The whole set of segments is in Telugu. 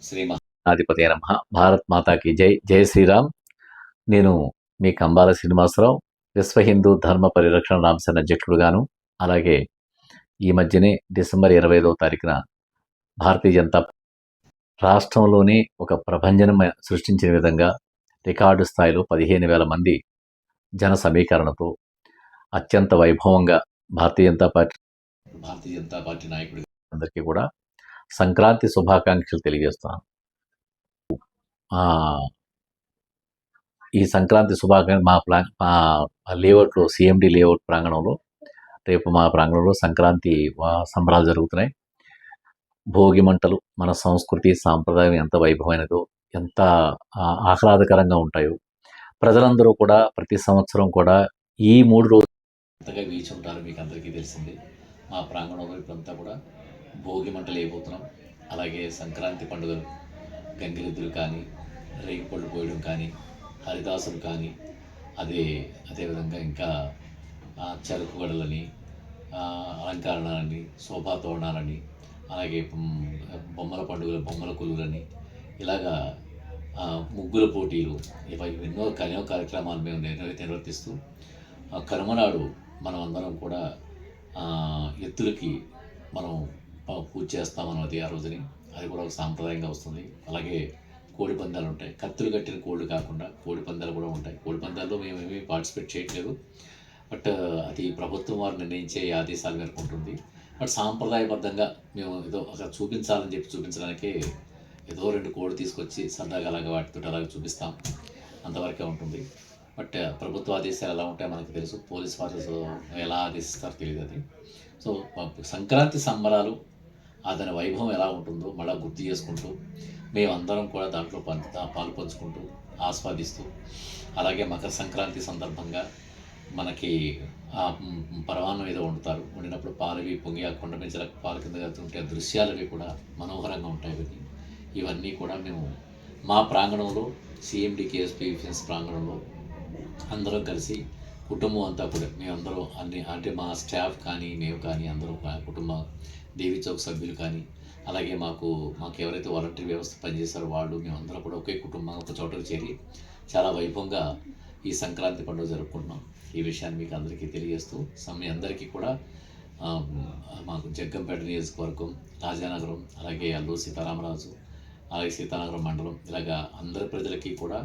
శ్రీ మహాధిపతి నమః. భారత్ మాతాకి జై. జై శ్రీరామ్. నేను మీ కంబాల శ్రీనివాసరావు, విశ్వ హిందూ ధర్మ పరిరక్షణ రామసేన అధ్యక్షుడుగాను, అలాగే ఈ మధ్యనే డిసెంబర్ 25వ తారీఖున భారతీయ జనతా రాష్ట్రంలోనే ఒక ప్రభంజనం సృష్టించిన విధంగా రికార్డు స్థాయిలో 15,000 మంది జన సమీకరణతో అత్యంత వైభవంగా భారతీయ జనతా పార్టీ నాయకుడి అందరికీ కూడా సంక్రాంతి శుభాకాంక్షలు తెలియజేస్తున్నాను. ఈ సంక్రాంతి శుభాకాంక్ష మా లేఅవుట్లో, సిఎండి లేఅవుట్ ప్రాంగణంలో, రేపు మా ప్రాంగణంలో సంక్రాంతి సంబరాలు జరుగుతున్నాయి. భోగి మంటలు మన సంస్కృతి సాంప్రదాయం ఎంత వైభవమైనదో, ఎంత ఆహ్లాదకరంగా ఉంటాయో, ప్రజలందరూ కూడా ప్రతి సంవత్సరం కూడా ఈ 3 రోజులు ఎంతగా వీచి ఉంటారో మీకు అందరికీ తెలిసింది. మా ప్రాంగణంలో ఇప్పుడంతా కూడా భోగి మంటలు వేయబోతున్నాం. అలాగే సంక్రాంతి పండుగలు, గంగిరెద్దులు కానీ, రేగిపళ్ళు పోయడం కానీ, హరిదాసులు కానీ, అదేవిధంగా ఇంకా చెరుకు గడలని, అలంకరణలని, శోభాతోరణాలని, అలాగే బొమ్మల పండుగలు, బొమ్మల కొలువులని, ఇలాగా ముగ్గుల పోటీలు, ఎన్నో కార్యక్రమాలు మేము నిర్వర్తిస్తూ కనుమనాడు మనం అందరం కూడా ఎత్తులకి మనం పూజ చేస్తామన్నది ఆ రోజుని. అది కూడా ఒక సాంప్రదాయంగా వస్తుంది. అలాగే కోడి పందాలు ఉంటాయి. కత్తులు కట్టిన కోళ్ళు కాకుండా కోడి పందాలు కూడా ఉంటాయి. కోడి పందాల్లో మేమేమీ పార్టిసిపేట్ చేయట్లేదు. బట్ అది ప్రభుత్వం వారు నిర్ణయించే ఆదేశాల మేరకు ఉంటుంది. బట్ సాంప్రదాయబద్ధంగా మేము ఏదో అక్కడ చూపించాలని చెప్పి చూపించడానికే ఏదో 2 కోళ్ళు తీసుకొచ్చి సరదాగా అలాగా వాటితో అలాగే చూపిస్తాం. అంతవరకే ఉంటుంది. బట్ ప్రభుత్వ ఆదేశాలు ఎలా ఉంటాయో మనకు తెలుసు. పోలీస్ వారు ఎలా ఆదేశిస్తారో తెలియదు అది. సో సంక్రాంతి సంబరాలు దాని వైభవం ఎలా ఉంటుందో మళ్ళీ గుర్తు చేసుకుంటూ మేమందరం కూడా దాంట్లో పాలు పంచుకుంటూ ఆస్వాదిస్తూ, అలాగే మకర సంక్రాంతి సందర్భంగా మనకి పరమాన్నం ఏదో వండుతారు. వండినప్పుడు పాలవి పొంగి ఆ కొండ మీద పాల కింద వెళ్తుంటే దృశ్యాలవి కూడా మనోహరంగా ఉంటాయి. ఇవన్నీ కూడా మేము మా ప్రాంగణంలో, సిఎండి కేఎస్పీ డిఫెన్స్ ప్రాంగణంలో అందరం కలిసి కుటుంబం అంతా కూడా మేమందరం అంటే మా స్టాఫ్ కానీ, మేము కానీ అందరం కుటుంబ దేవి చౌక్ సభ్యులు కానీ, అలాగే మాకు ఎవరైతే వాలంటరీ వ్యవస్థ పనిచేస్తారో వాళ్ళు, మేమందరం కూడా ఒకే కుటుంబం ఒక చోటకు చేరి చాలా వైభవంగా ఈ సంక్రాంతి పండుగ జరుపుకుంటున్నాం. ఈ విషయాన్ని మీకు అందరికీ తెలియజేస్తూ మీ అందరికీ కూడా మాకు జగ్గంపేట నియోజకవర్గం, రాజానగరం, అలాగే అల్లూరు సీతారామరాజు, అలాగే సీతానగరం మండలం, ఇలాగా అందరి ప్రజలకి కూడా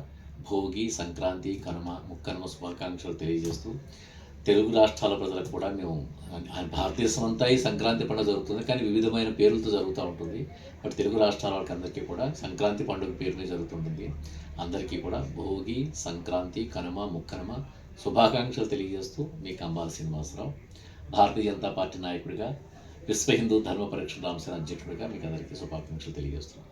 భోగి, సంక్రాంతి, కనుమ, ముక్కనుమ శుభాకాంక్షలు తెలియజేస్తూ, తెలుగు రాష్ట్రాల ప్రజలకు కూడా మేము భారతదేశం అంతా ఈ సంక్రాంతి పండుగ జరుగుతుంది, కానీ వివిధమైన పేర్లతో జరుగుతూ ఉంటుంది. బట్ తెలుగు రాష్ట్రాల వాళ్ళకి అందరికీ కూడా సంక్రాంతి పండుగ పేరు మీద జరుగుతుంటుంది. అందరికీ కూడా భోగి, సంక్రాంతి, కనుమ, ముక్కనుమ శుభాకాంక్షలు తెలియజేస్తూ మీ కంబాల శ్రీనివాసరావు, భారతీయ జనతా పార్టీ నాయకుడిగా, విశ్వ హిందూ ధర్మ పరిరక్షణ రామసేన అధ్యక్షుడిగా మీకు అందరికీ శుభాకాంక్షలు తెలియజేస్తున్నాను.